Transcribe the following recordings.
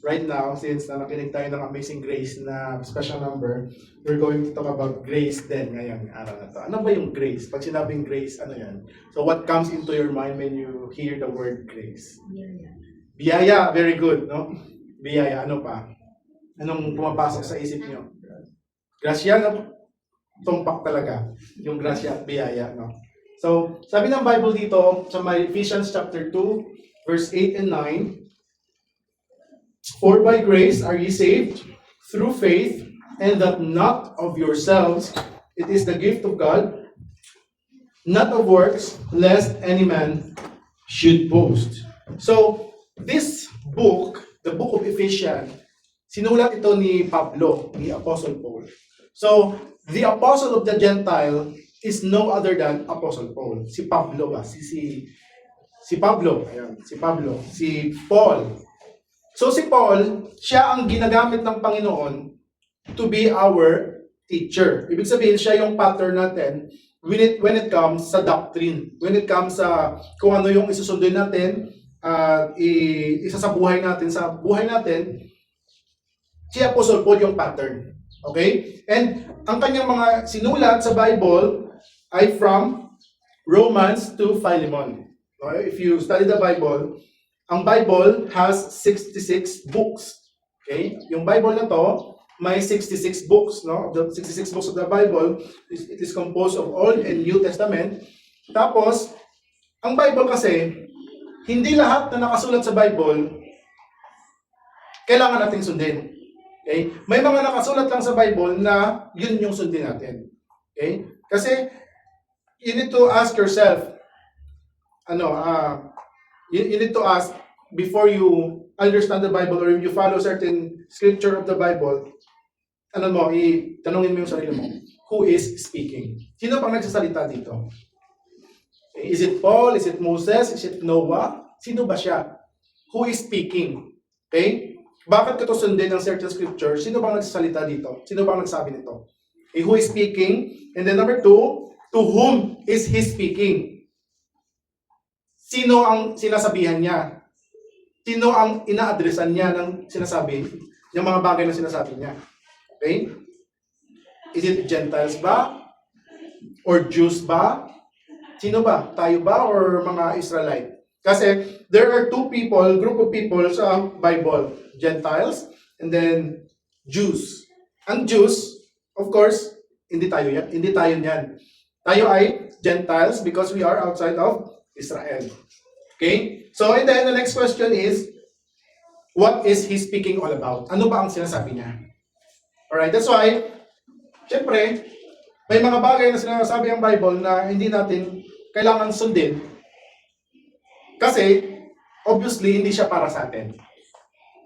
right now, since na nakinig tayo ng Amazing Grace na special number, we're going to talk about grace din ngayon, araw na to. Ano ba yung grace? Pag sinabing grace, ano yan? So what comes into your mind when you hear the word grace? Biyaya, very good, no? Biyaya, ano pa? Anong pumapasok sa isip nyo? Grasya, no? Tumpak talaga. Yung grasya at biyaya, no? So, sabi ng Bible dito, sa may Ephesians chapter 2, verse 8 and 9, "For by grace are ye saved, through faith, and that not of yourselves, it is the gift of God, not of works, lest any man should boast." So, this book, the book of Ephesians, sinulat ito ni Pablo, ni Apostle Paul. So, the apostle of the Gentile is no other than Apostle Paul. Si Pablo ba? Si Pablo. Ayan, si Pablo. Si Paul. So si Paul, siya ang ginagamit ng Panginoon to be our teacher. Ibig sabihin, siya yung pattern natin when it comes sa doctrine. When it comes sa kung ano yung isusundin natin, isa sa buhay natin, si Apostle Paul yung pattern. Okay? And ang kanyang mga sinulat sa Bible ay from Romans to Philemon. Okay? If you study the Bible, ang Bible has 66 books. Okay? Yung Bible na to, may 66 books, no? The 66 books of the Bible, it is composed of Old and New Testament. Tapos, ang Bible kasi, hindi lahat na nakasulat sa Bible, kailangan nating sundin. Okay? May mga nakasulat lang sa Bible na yun yung sundin natin. Okay? Kasi, you need to ask yourself, you need to ask before you understand the Bible or you follow certain scripture of the Bible, tanungin mo yung sarili mo, who is speaking? Sino pang nagsasalita dito? Is it Paul? Is it Moses? Is it Noah? Sino ba siya? Who is speaking? Okay? Bakit ko to sundin ng certain scripture? Sino bang nagsasalita dito? Sino bang nagsabi nito? Okay, who is speaking? And then number 2, to whom is he speaking? Sino ang sinasabihan niya? Sino ang ina-addressan niya ng sinasabi? Yung mga bagay na sinasabi niya. Okay? Is it Gentiles ba? Or Jews ba? Sino ba? Tayo ba? Or mga Israelite? Kasi there are group of people sa Bible. Gentiles and then Jews. Ang Jews, of course, hindi tayo yan. Tayo ay Gentiles because we are outside of Israel. Okay? So, and then the next question is, what is he speaking all about? Ano ba ang sinasabi niya? Alright, that's why, syempre, may mga bagay na sinasabi ang Bible na hindi natin kailangan sundin. Kasi, obviously, hindi siya para sa atin.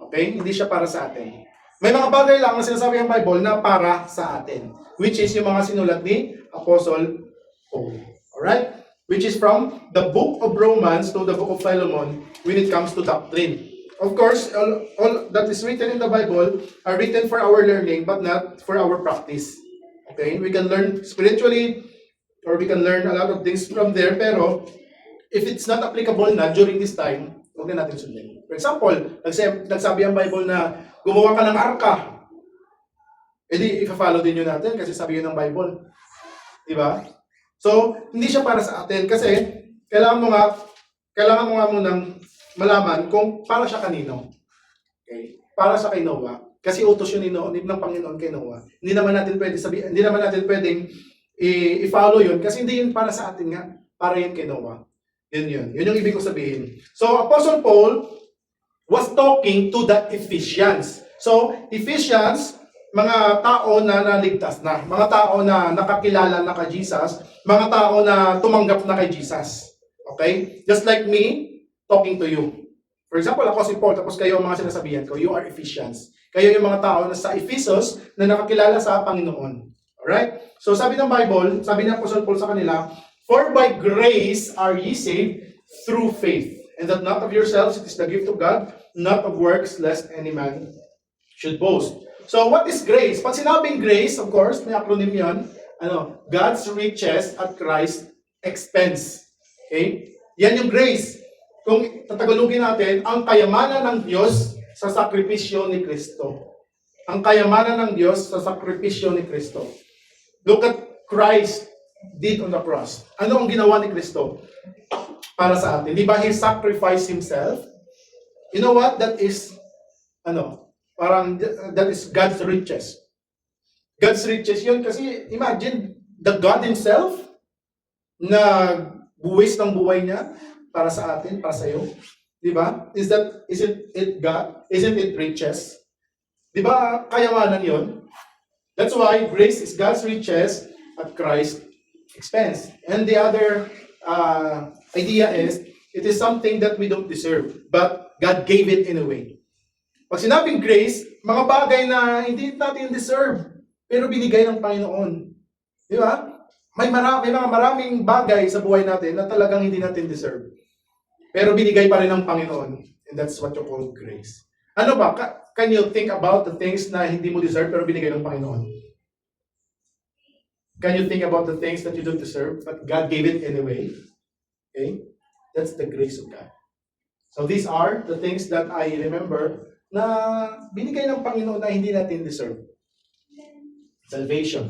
Okay? Hindi siya para sa atin. May mga bagay lang na sinasabi ang Bible na para sa atin. Which is yung mga sinulat ni Apostle Paul. Alright? Which is from the book of Romans to the book of Philemon when it comes to doctrine. Of course, all that is written in the Bible are written for our learning but not for our practice. Okay? We can learn spiritually or we can learn a lot of things from there, pero if it's not applicable na during this time, huwag na natin sundin. For example, nagsabi ang Bible na gumawa ka ng arka. E di, i-follow din yun natin kasi sabi yun ng Bible. Diba? So, hindi siya para sa atin kasi kailangan mo nga munang malaman kung para siya kanino. Okay? Para sa kay Noah. Kasi utos yun ng Panginoon kay Noah. Hindi naman natin pwedeng i-follow yun kasi hindi yun para sa atin nga. Para yun kay Noah. Yun yung ibig ko sabihin. So, Apostle Paul was talking to the Ephesians. So, Ephesians, mga tao na naligtas na, mga tao na nakakilala na kay Jesus, mga tao na tumanggap na kay Jesus. Okay? Just like me, talking to you. For example, ako si Paul, tapos kayo ang mga sinasabihan ko, you are Ephesians. Kayo yung mga tao na sa Ephesus na nakakilala sa Panginoon. Alright? So, sabi ng Bible, sabi ng Apostle Paul sa kanila, "For by grace are ye saved through faith, and that not of yourselves, it is the gift of God, not of works, lest any man should boast." So, what is grace? Pag sinabing grace, of course, may acronym yan, God's riches at Christ's expense. Okay? Yan yung grace. Kung tatagalogin natin, ang kayamanan ng Diyos sa sakripisyo ni Kristo. Ang kayamanan ng Diyos sa sakripisyo ni Kristo. Look at Christ did on the cross. Ano ang ginawa ni Kristo para sa atin? Di ba He sacrificed Himself? You know what? That is, that is God's riches. God's riches yun kasi imagine the God Himself na buwis ng buhay niya para sa atin, para sa iyo. Di ba? Isn't it God? Isn't it riches? Di ba kayamanan yun? That's why grace is God's riches at Christ's expense. And the other idea is, it is something that we don't deserve, but God gave it anyway. Pag sinabing grace, mga bagay na hindi natin deserve, pero binigay ng Panginoon. Di ba? May mga maraming bagay sa buhay natin na talagang hindi natin deserve. Pero binigay pa rin ng Panginoon. And that's what you call grace. Ano ba? Can you think about the things na hindi mo deserve pero binigay ng Panginoon? Can you think about the things that you don't deserve but God gave it anyway? Okay? That's the grace of God. So these are the things that I remember na binigay ng Panginoon na hindi natin deserve. Salvation.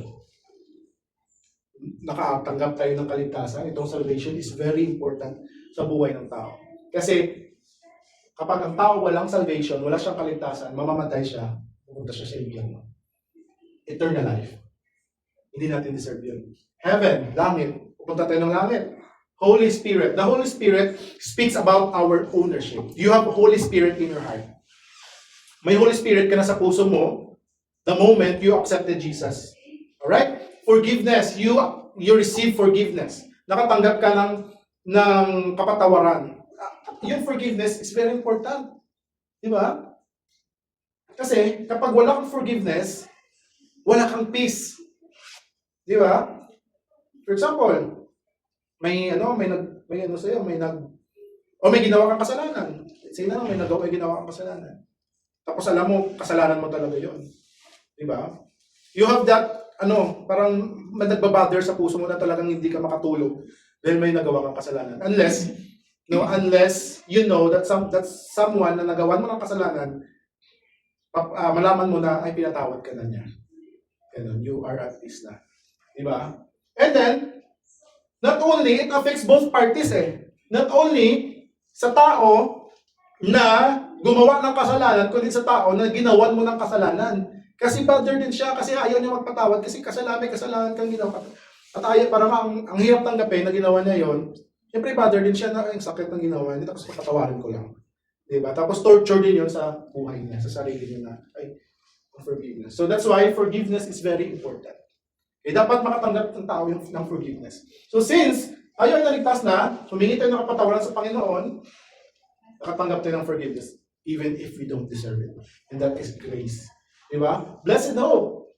Nakatanggap tayo ng kaligtasan. Itong salvation is very important sa buhay ng tao. Kasi kapag ang tao walang salvation, wala siyang kaligtasan, mamamatay siya, pupunta siya sa impyerno. Eternal life. Hindi natin deserve yun. Heaven, langit, pupunta tayo ng langit. Holy Spirit. The Holy Spirit speaks about our ownership. You have Holy Spirit in your heart. May Holy Spirit ka na sa puso mo the moment you accepted Jesus. Alright? Forgiveness. You receive forgiveness. Nakatanggap ka ng kapatawaran. Yung forgiveness is very important. Di ba? Kasi kapag wala kang forgiveness, wala kang peace. Di ba? For example, may ginawa kang kasalanan. Say na may ginawa kang kasalanan. Tapos alam mo, kasalanan mo talaga 'yon. Di ba? You have that parang nagbabother sa puso mo na talagang hindi ka makatulog dahil may nagawa kang kasalanan. Unless you know that someone na nagawan mo ng kasalanan, malaman mo na ay pinatawad ka na niya. Ganun, you are at peace na. Diba? And then, not only, it affects both parties Not only sa tao na gumawa ng kasalanan, kundi sa tao na ginawan mo ng kasalanan. Kasi bother din siya, kasi ayaw niya magpatawad, kasi may kasalanan kang ginawa. At ayaw, parang ang hirap tanggapin na ginawa niya yon. Siyempre, bother din siya na ang sakit ng ginawa niya, tapos papatawarin ko lang. Diba? Tapos torture din yun sa buhay niya, sa sarili niya na, forgiveness. So that's why forgiveness is very important. Dapat makatanggap ng tao ng forgiveness. So since ayaw na ligtas na, humingi tayo ng kapatawaran sa Panginoon, nakatanggap tayo ng forgiveness, even if we don't deserve it. And that is grace. Diba? Blessed hope.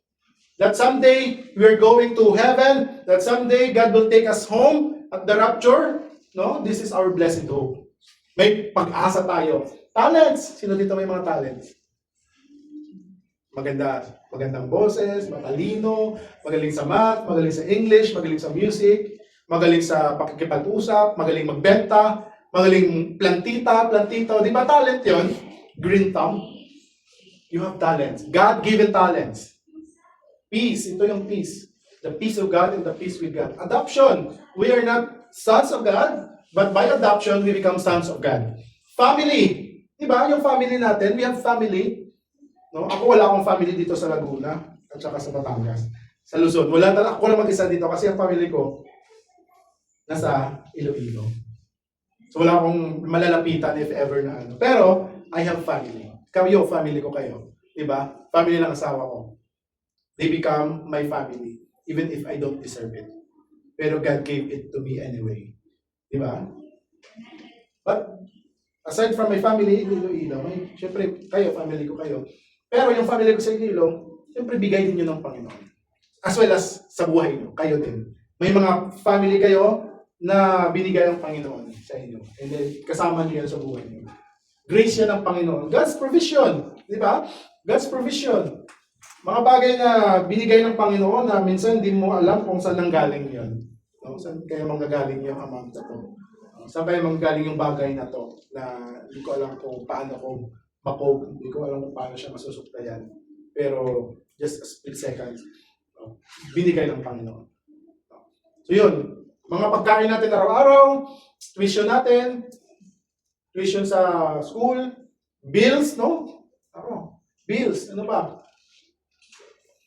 That someday we're going to heaven, that someday God will take us home at the rapture. No? This is our blessed hope. May pag-asa tayo. Talents. Sino dito may mga talents? Magandang boses, matalino, magaling sa math, magaling sa English, magaling sa music, magaling sa pakikipag-usap, magaling magbenta, magaling plantito. Di ba talent yon? Green thumb. You have talents. God-given talents. Peace. Ito yung peace. The peace of God and the peace with God. Adoption. We are not sons of God, but by adoption, we become sons of God. Family. Diba? Yung family natin, we have family. No? Ako wala akong family dito sa Laguna at saka sa Batangas. Sa Luzon. Ako lang mag-isa dito kasi ang family ko nasa Iloilo. So wala akong malalapitan if ever na ano. Pero, I have family. Kayo, family ko kayo. Diba? Family ng asawa ko. They become my family. Even if I don't deserve it. Pero God gave it to me anyway. Diba? But, aside from my family in Iloilo, syempre, kayo, family ko kayo. Pero yung family ko sa Iloilo, syempre, bigay din yun ng Panginoon. As well as sa buhay nyo, kayo din. May mga family kayo na binigay ng Panginoon sa inyo. And then, kasama niyo yan sa buhay niyo. Grace yan ng Panginoon. God's provision. Di ba? God's provision. Mga bagay na binigay ng Panginoon na minsan di mo alam kung saan nanggaling yun. No? Saan kaya manggagaling yung amount na to? Saan kaya manggagaling yung bagay na to na hindi ko alam kung paano ko makog. Hindi ko alam kung paano siya masusuktayan. Pero just a split second, binigay ng Panginoon. So yun, mga pagkain natin araw-araw, tuition natin, tuition sa school, bills, no? Bills, ano pa?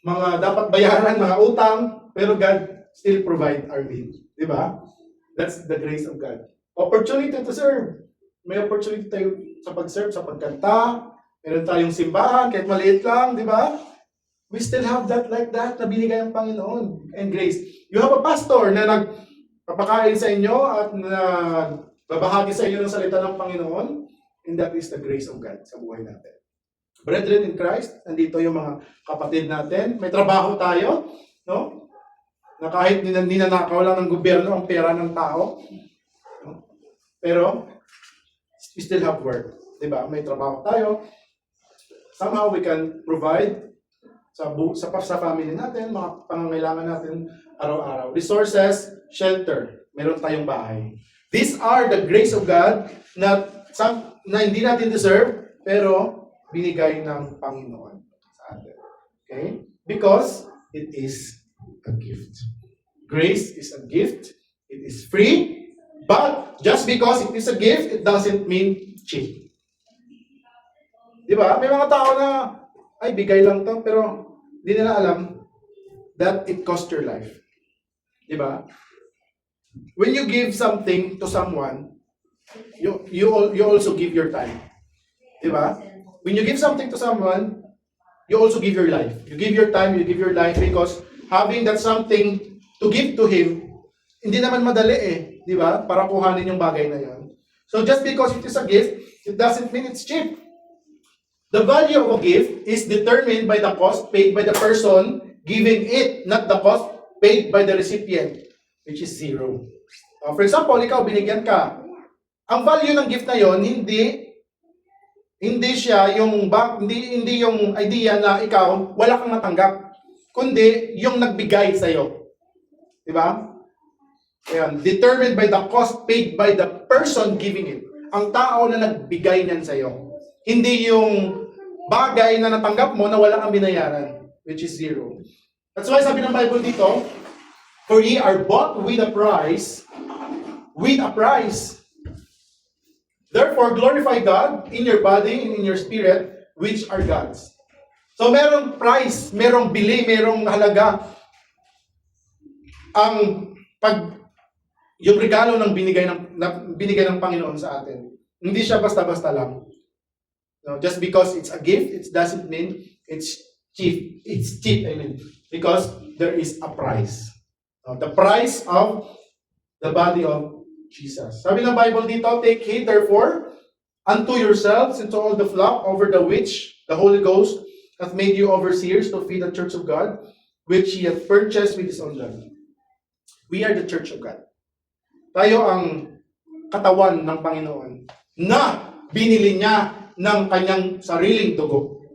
Mga dapat bayaran, mga utang, pero God still provide our needs. Di ba? That's the grace of God. Opportunity to serve. May opportunity tayo sa pag-serve, sa pagkanta, meron tayong simbahan, kahit maliit lang, di ba? We still have that like that na binigay ng Panginoon and grace. You have a pastor na nagpapakain sa inyo at babahagi sa inyo ng salita ng Panginoon, and that is the grace of God sa buhay natin. Brethren in Christ, nandito yung mga kapatid natin. May trabaho tayo, no? Na kahit ninanakaw lang ng gobyerno ang pera ng tao. No? Pero, we still have work. Diba? May trabaho tayo. Somehow, we can provide sa family natin, mga pangangailangan natin araw-araw. Resources, shelter. Meron tayong bahay. These are the grace of God na hindi natin deserve, pero binigay ng Panginoon sa atin. Okay? Because it is a gift. Grace is a gift. It is free. But just because it is a gift, it doesn't mean cheap. Di ba? May mga tao na, ay, bigay lang to, pero di nila alam that it cost your life. Di ba? When you give something to someone, you also give your time. Di ba? When you give something to someone, you also give your life. You give your time, you give your life, because having that something to give to him, hindi naman madali eh. Di ba? Para kuhanin yung bagay na yon. So just because it is a gift, it doesn't mean it's cheap. The value of a gift is determined by the cost paid by the person giving it, not the cost paid by the recipient, which is zero. For example, ikaw binigyan ka. Ang value ng gift na yon, hindi siya yung hindi yung idea na ikaw wala kang matanggap, kundi yung nagbigay sa iyo. Di ba? Ayan, determined by the cost paid by the person giving it. Ang tao na nagbigay niyan sa iyo. Hindi yung bagay na natanggap mo na wala kang binayaran, which is zero. That's why sabi ng Bible dito, for ye are bought with a price, Therefore, glorify God in your body and in your spirit, which are God's. So, merong price, merong bili, merong halaga. Yung regalo ng binigay ng Panginoon sa atin. Hindi siya basta-basta lang. No, just because it's a gift, it doesn't mean it's cheap. It's cheap, because there is a price. The price of the body of Jesus. Sabi ng Bible dito, take heed therefore unto yourselves and to all the flock over the which the Holy Ghost hath made you overseers to feed the church of God, which He hath purchased with His own blood. We are the church of God. Tayo ang katawan ng Panginoon na binili niya ng kanyang sariling dugo.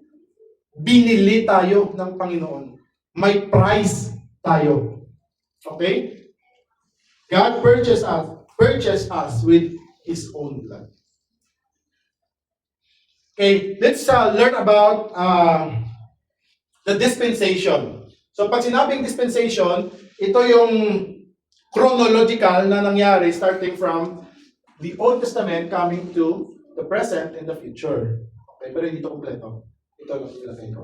Binili tayo ng Panginoon. May price tayo. Okay? God purchased us with His own blood. Okay, let's learn about the dispensation. So pag sinabing dispensation, ito yung chronological na nangyari starting from the Old Testament coming to the present and the future. Okay, pero hindi ito kompleto. Ito lang ilagay ko.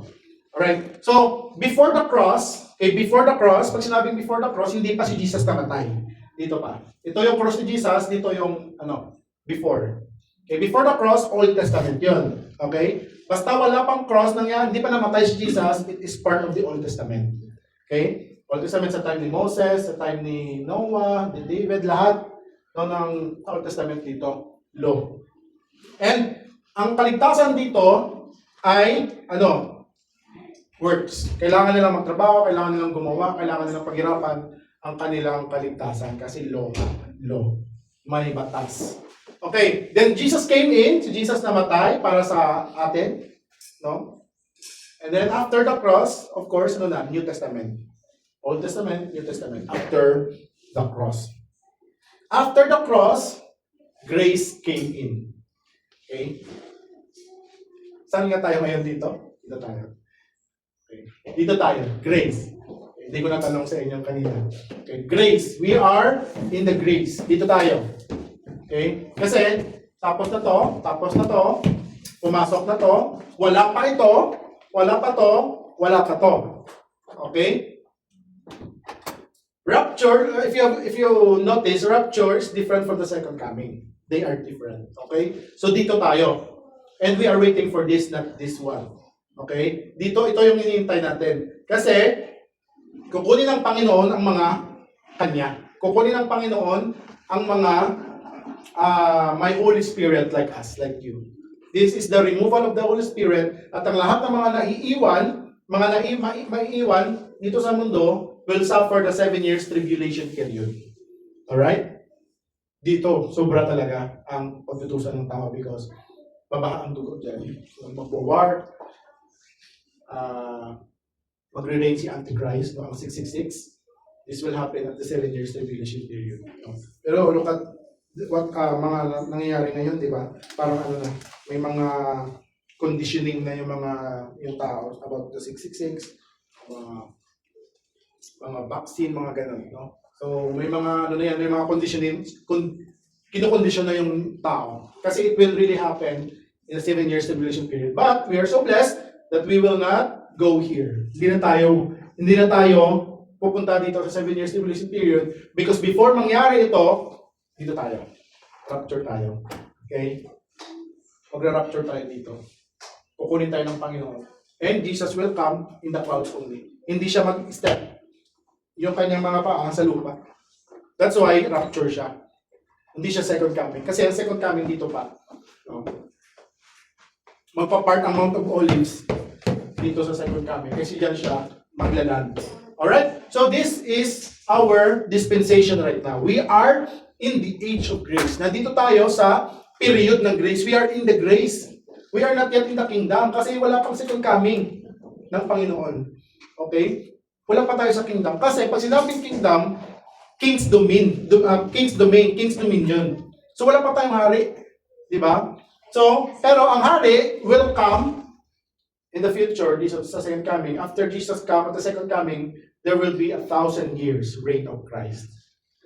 Alright, so before the cross, pag sinabing before the cross, hindi pa si Jesus namatay. Dito pa. Ito yung cross ni Jesus, dito yung before. Okay, before the cross, Old Testament yun. Okay? Basta wala pang cross nangyari, hindi pa namatay si Jesus, it is part of the Old Testament. Okay? Old Testament sa time ni Moses, sa time ni Noah, ni David, lahat ng Old Testament dito, law. And ang kaligtasan dito ay works. Kailangan nilang magtrabaho, kailangan nilang gumawa, kailangan nilang paghirapan ang kanilang kaligtasan kasi law. May batas. Okay, then Jesus came in, si Jesus namatay para sa atin, no? And then after the cross, of course, New Testament. Old Testament, New Testament. After the cross. After the cross, grace came in. Okay? Saan nga tayo ngayon dito? Dito tayo. Okay. Dito tayo. Grace. Hindi ko natanong sa inyo kanina. Okay. Grace. We are in the grace. Dito tayo. Okay? Kasi, tapos na to, pumasok na to, wala pa ito, wala pa to, wala ka to. Okay? Rapture, if you notice, rapture is different from the second coming. They are different. Okay? So dito tayo. And we are waiting for this, not this one. Okay? Dito, ito yung hinihintay natin. Kasi, kukunin ng Panginoon ang mga kanya. Kukunin ng Panginoon ang mga my Holy Spirit like us, like you. This is the removal of the Holy Spirit at ang lahat ng mga maiiwan dito sa mundo will suffer the 7 years tribulation period. Alright? Dito, sobra talaga ang pagtutusan ng tao because babaha ang dugo dyan. So, magpo-war, magre-reign si Antichrist, no, ang 666. This will happen at the 7 years tribulation period. No? Pero look at what mga nangyayari ngayon, di ba? Parang ano na, may mga conditioning na yung tao about the 666, mga vaccine, mga ganun, no? So may mga ano na yan, may mga conditioning, kinokondisyon na yung tao. Kasi it will really happen in the 7 years tribulation period. But we are so blessed that we will not go here. Hindi na tayo pupunta dito sa 7 years tribulation period because before mangyari ito, dito tayo. Rapture tayo. Okay? Magra-rapture tayo dito. Kukunin tayo ng Panginoon. And Jesus will come in the clouds only. Hindi siya mag-step. Yung kanyang mga paa sa lupa. That's why rapture siya. Hindi siya second coming. Kasi ang second coming dito pa. No? Magpa-part ang Mount of Olives dito sa second coming. Kasi dyan siya maglaland. Alright? So this is our dispensation right now. We are in the age of grace. Nandito tayo sa period ng grace. We are in the grace. We are not yet in the kingdom kasi wala pang second coming ng Panginoon. Okay? Wala pa tayo sa kingdom. Kasi pag sinabing kingdom, king's dominion. So wala pa tayong hari. Di ba? So, pero ang hari will come in the future, sa second coming. After Jesus come at the second coming, there will be 1,000 years reign of Christ.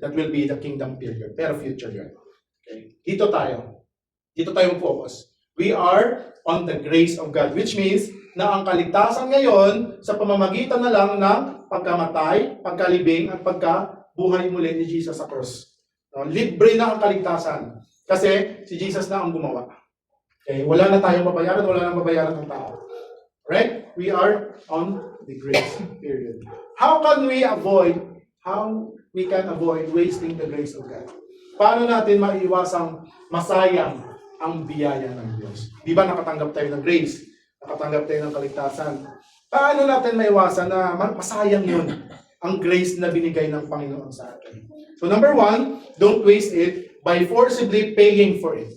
That will be the kingdom period. Pero future yun. Okay? Dito tayo. Dito tayo focus. We are on the grace of God. Which means na ang kaligtasan ngayon sa pamamagitan na lang ng pagkamatay, pagkalibing, at pagkabuhay muli ni Jesus sa cross. No? Libre na ang kaligtasan. Kasi si Jesus na ang gumawa. Okay? Wala na tayong babayaran, wala nang babayaran ng tao. Right? We are on the grace period. How we can avoid wasting the grace of God? Paano natin maiiwasang masayang ang biyaya ng Diyos? Di ba nakatanggap tayo ng grace? Nakatanggap tayo ng kaligtasan. Paano natin maiwasan na masayang yun? Ang grace na binigay ng Panginoon sa atin. So number 1, don't waste it by forcibly paying for it.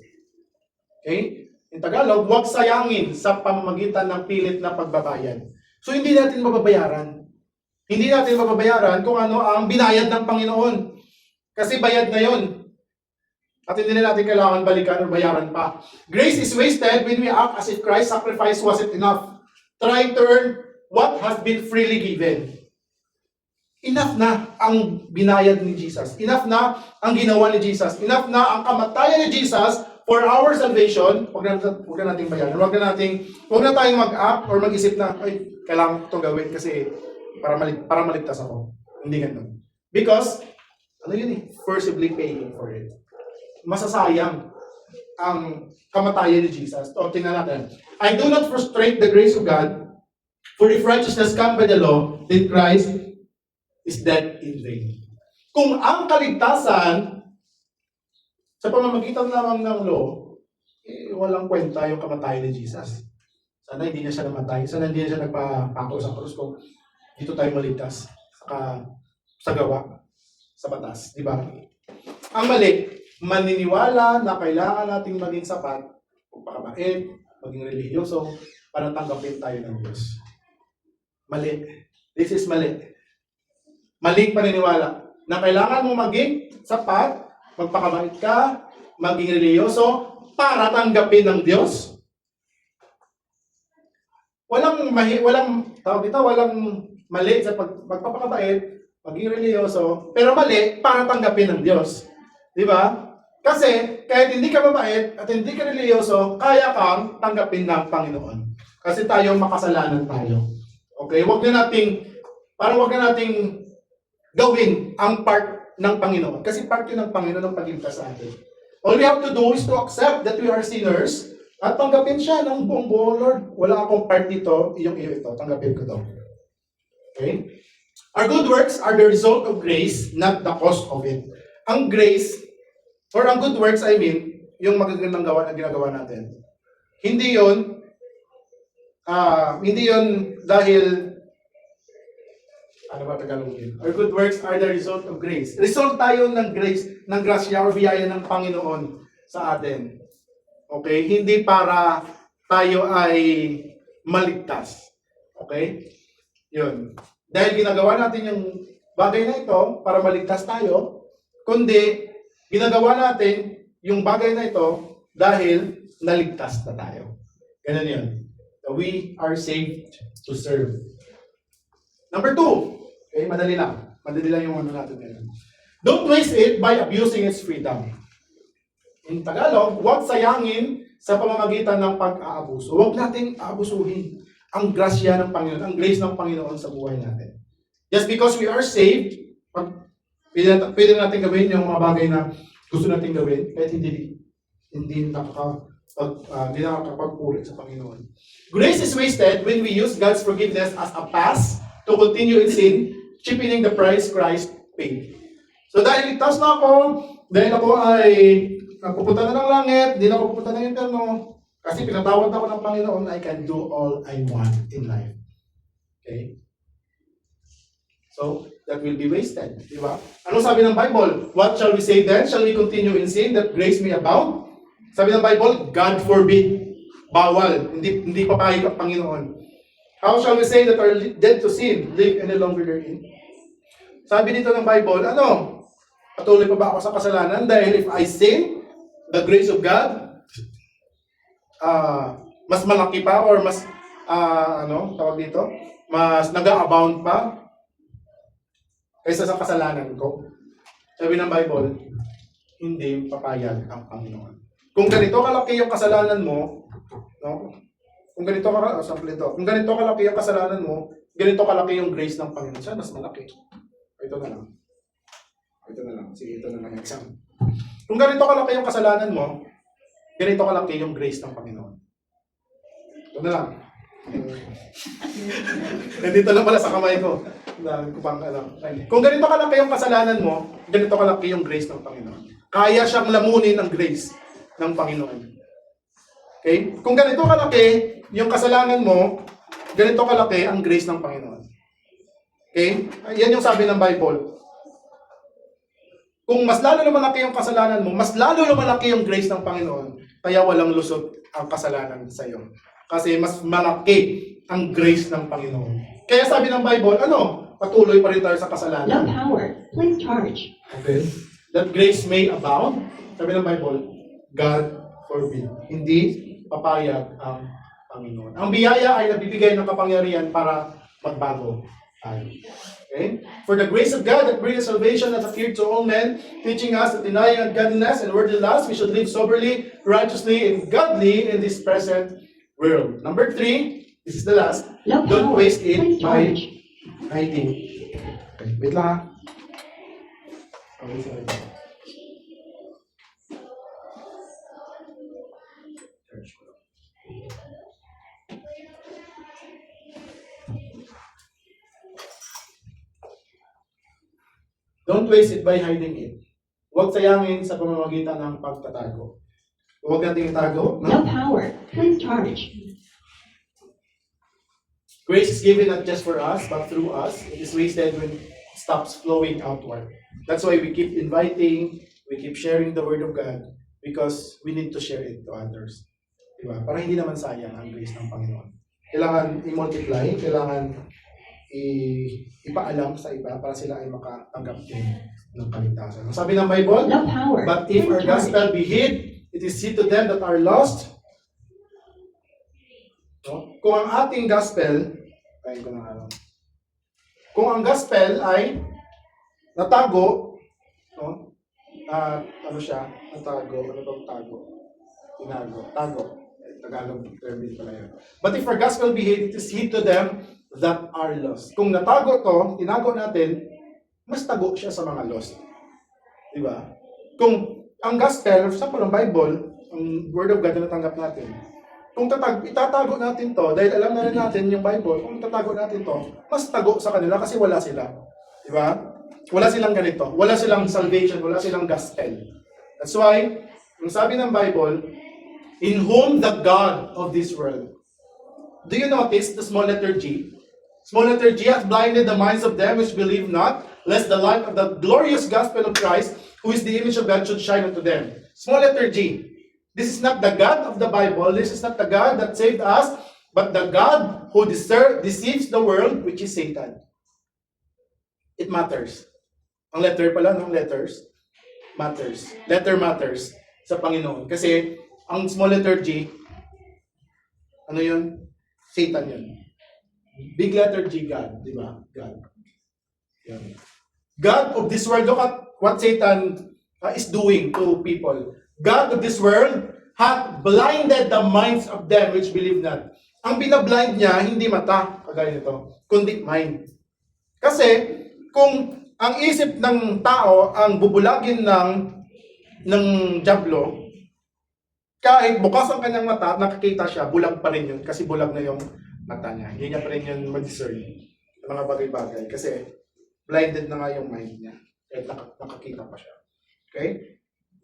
Okay? In Tagalog, huwag sayangin sa pamamagitan ng pilit na pagbabayad. So hindi natin mababayaran. Hindi natin mababayaran kung ano ang binayad ng Panginoon. Kasi bayad na yon. At hindi na natin kailangan balikan o bayaran pa. Grace is wasted when we act as if Christ's sacrifice wasn't enough. Trying to earn what has been freely given. Enough na ang binayad ni Jesus. Enough na ang ginawa ni Jesus. Enough na ang kamatayan ni Jesus for our salvation. Huwag na nating bayaran. Huwag na tayong mag-act or mag-isip na, ay, kailangan itong gawin kasi para maligtas ako. Hindi ganun. Because, forcibly paying for it. Masasayang ang kamatayan ni Jesus. O, tingnan natin. I do not frustrate the grace of God, for if righteousness come by the law, then Christ is dead in vain. Kung ang kaligtasan sa pamamagitan lamang ng law, walang kwenta yung kamatayan ni Jesus. Sana hindi niya siya namatay. Sana hindi niya siya nagpapako sa krus kung dito tayo maligtas sa gawa, sa batas. Di ba? Ang mali, maniniwala na kailangan nating maging sapat, magpakabait, maging relihiyoso, para tanggapin tayo ng Diyos. Mali. This is mali. Maling paniniwala na kailangan mo maging sapat, magpakabait ka, maging relihiyoso, para tanggapin ng Diyos. walang tawag dito, walang mali sa pagpapakabait, maging religyoso, pero mali para tanggapin ng Diyos. Di ba? Kasi kahit hindi ka mabait at hindi ka religyoso, kaya kang tanggapin ng Panginoon. Kasi tayo makasalanan tayo. Okay? Wag na nating gawin ang part ng Panginoon. Kasi part yun ng Panginoon ng pagligtas sa atin. All we have to do is to accept that we are sinners at tanggapin siya ng buong Lord. Wala akong part dito, yung iyo ito. Tanggapin ko to. Okay? Our good works are the result of grace, not the cause of it. Ang grace, or ang good works, I mean, yung magagandang gawa na ginagawa natin. Hindi yun dahil ano ba Tagalogin? Our good works are the result of grace. Result tayo ng grace, ng grasya o biyaya ng Panginoon sa atin. Okay? Hindi para tayo ay maligtas. Okay? Yun. Dahil ginagawa natin yung bagay na ito para maligtas tayo, kundi ginagawa natin yung bagay na ito dahil naligtas na tayo. Ganun yun. So we are saved to serve. Number 2. Okay, madali lang. Madali lang yung ano natin ngayon. Don't waste it by abusing its freedom. In Tagalog, huwag sayangin sa pamamagitan ng pag-aabuso. Huwag nating aabusuhin ang grasya ng Panginoon, ang grace ng Panginoon sa buhay natin. Just because we are saved, pwede natin gawin yung mga bagay na gusto natin gawin, kahit hindi nakakapagpuri sa Panginoon. Grace is wasted when we use God's forgiveness as a pass to continue in sin, cheapening the price Christ paid. So dahil ligtas na ako, dahil ako ay napupunta na ng langit, di na ako pupunta ng interno, kasi pinatawad ako ng Panginoon, I can do all I want in life. Okay? So, that will be wasted. Di ba? Ano sabi ng Bible? What shall we say then? Shall we continue in sin that grace may abound? Sabi ng Bible, God forbid. Bawal. Hindi papayag ang Panginoon. How shall we say that are dead to sin, live any longer therein? Sabi dito ng Bible, patuloy pa ba ako sa kasalanan? Dahil if I sin, the grace of God, mas malaki pa or mas, tawag dito? Mas nag-abound pa kaysa sa kasalanan ko. Sabi ng Bible, hindi papayag ang Panginoon. Kung ganito kalaki yung kasalanan mo, no? Kung ganito kalaki yung kasalanan mo, ganito kalaki yung grace ng Panginoon. Siya, mas malaki. Ito na lang. Sige, ito na lang yung exam. Kung ganito kalaki yung kasalanan mo, ganito kalaki yung grace ng Panginoon. Ito na lang. Nandito lang pala sa kamay ko. Kung ganito kalaki yung kasalanan mo, ganito kalaki yung grace ng Panginoon. Kaya siyang lamunin ang grace ng Panginoon. Okay? Kung ganito kalaki yung kasalanan mo, ganito kalaki ang grace ng Panginoon. Okay? Yan yung sabi ng Bible. Kung mas lalo na malaki yung kasalanan mo, mas lalo na malaki yung grace ng Panginoon, kaya walang lusot ang kasalanan sa iyo. Kasi mas malaki ang grace ng Panginoon. Kaya sabi ng Bible, patuloy pa rin tayo sa kasalanan. No power. Please charge. Okay? That grace may abound. Sabi ng Bible, God forbid. Hindi papayag ang Panginoon. Ang biyaya ay nabibigay ng kapangyarihan para magbago tayo. Okay? For the grace of God that brings salvation has appeared to all men, teaching us that denying ungodliness and worldly lust, we should live soberly, righteously, and godly in this present world. Number 3, this is the last. No Don't power. waste it Please by charge. hiding. Okay, wait lang ha. Okay, sorry. Don't waste it by hiding it. Huwag sayangin sa pamamagitan ng pagtatago. Huwag nating itago. No power. Please charge. Grace is given not just for us, but through us. It is wasted when it stops flowing outward. That's why we keep inviting, we keep sharing the Word of God, because we need to share it to others. Diba? Para hindi naman sayang ang grace ng Panginoon. Kailangan i-multiply, kailangan ipaalam sa iba para sila ay makatanggap din ng kaligtasan. Sabi ng Bible, No power. but if our Please charge. gospel be hid, it is hid to them that are lost. No? kung ang ating gospel, ayun ko na ano, kung ang gospel ay natago, no? Ano siya? Natago, ano bang tago? Tinago, tago. Tagalog term din pala yun. But if our gospel be hid, it is hid to them that are lost. Kung natago to, tinago natin, mas tago siya sa mga lost. Di ba? Kung ang gospel, for example, ang Bible, ang Word of God na natanggap natin, kung itatago natin to, dahil alam na rin natin yung Bible, kung itatago natin to, mas tago sa kanila kasi wala sila. Di ba? Wala silang ganito. Wala silang salvation. Wala silang gospel. That's why, ang sabi ng Bible, in whom the God of this world. Do you notice the small letter G? Small letter G hath blinded the minds of them which believe not, lest the light of the glorious gospel of Christ, who is the image of God, should shine unto them. Small letter G. This is not the God of the Bible. This is not the God that saved us, but the God who deceives the world, which is Satan. It matters. Ang letter pala, ng letters, matters. Letter matters sa Panginoon. Kasi, ang small letter G, ano yun? Satan yun. Big letter G, God. Di ba? God. Yan. God of this world, look at what Satan is doing to people. God of this world hath blinded the minds of them which believe not. Ang binablind niya, hindi mata, kagaya nito, kundi mind. Kasi, kung ang isip ng tao ang bubulagin ng dyablo, kahit bukas ang kanyang mata, nakikita siya, bulag pa rin yun, kasi bulag na yung mata niya. Hindi niya pa rin yun mag-discern ng mga bagay-bagay, kasi blinded na nga yung mind niya, kahit nakakita pa siya. Okay?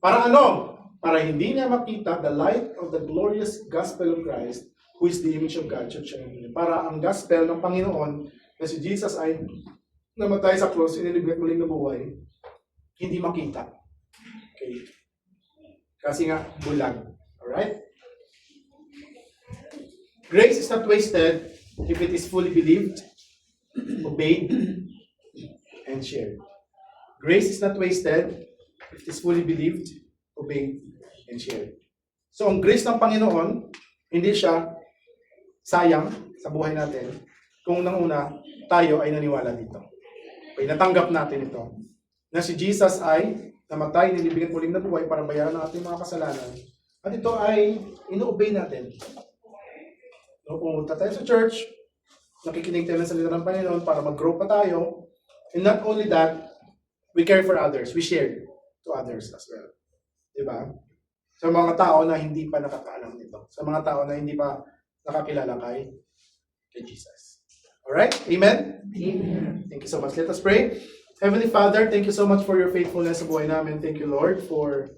Para ano? Para hindi niya makita the light of the glorious gospel of Christ, who is the image of God, should shine in him. Para ang gospel ng Panginoon, na si Jesus ay namatay sa cross, inilibig at muling nabuhay, hindi makita. Okay? Kasi nga, bulag. Alright? Grace is not wasted if it is fully believed, obeyed, and shared. Grace is not wasted if it is fully believed, obeyed, and shared. So, ang grace ng Panginoon, hindi siya sayang sa buhay natin kung nang una, tayo ay naniwala dito. Okay, natanggap natin ito. Na si Jesus ay namatay, nilibig at muling nabuhay para bayaran ang ating mga kasalanan. At ito ay ino-obey natin. No, pumunta tayo sa church, nakikinig tayo ng salita ng Panginoon para mag-grow pa tayo. And not only that, we care for others. We share to others as well. Diba? Sa mga tao na hindi pa nakakaalam nito. Sa mga tao na hindi pa nakakilala kay Jesus. Alright? Amen? Amen. Thank you so much. Let us pray. Heavenly Father, thank you so much for your faithfulness sa buhay namin. Thank you, Lord, for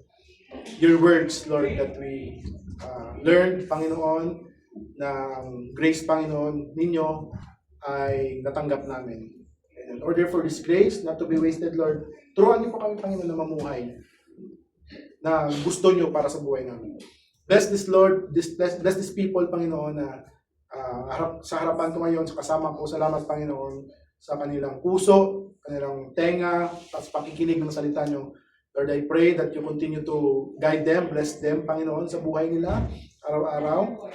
your words, Lord, that we learned, Panginoon, na grace, Panginoon, ninyo ay natanggap namin. And in order for this grace not to be wasted, Lord, turuan niyo po kami, Panginoon, na mamuhay na gusto niyo para sa buhay namin. Bless this, Lord, bless this people, Panginoon, na sa harapan ko ngayon, sa kasama ko, salamat, Panginoon, sa kanilang puso, kanilang tenga, at pakikinig ng salita niyo. Lord, I pray that you continue to guide them, bless them, Panginoon, sa buhay nila, araw-araw.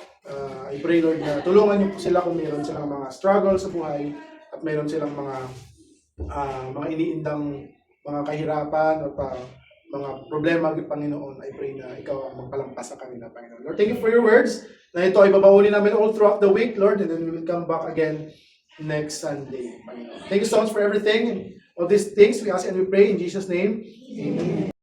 I pray, Lord, na tulungan niyo po sila kung mayroon silang mga struggle sa buhay at mayroon silang mga iniindang mga kahirapan o mga problema, Panginoon. I pray na ikaw ang magpalampas sa kanila, Panginoon. Lord, thank you for your words, na ito ay babauli namin all throughout the week, Lord, and then we will come back again next Sunday, Panginoon. Thank you so much for everything. All these things we ask and we pray in Jesus' name. Amen.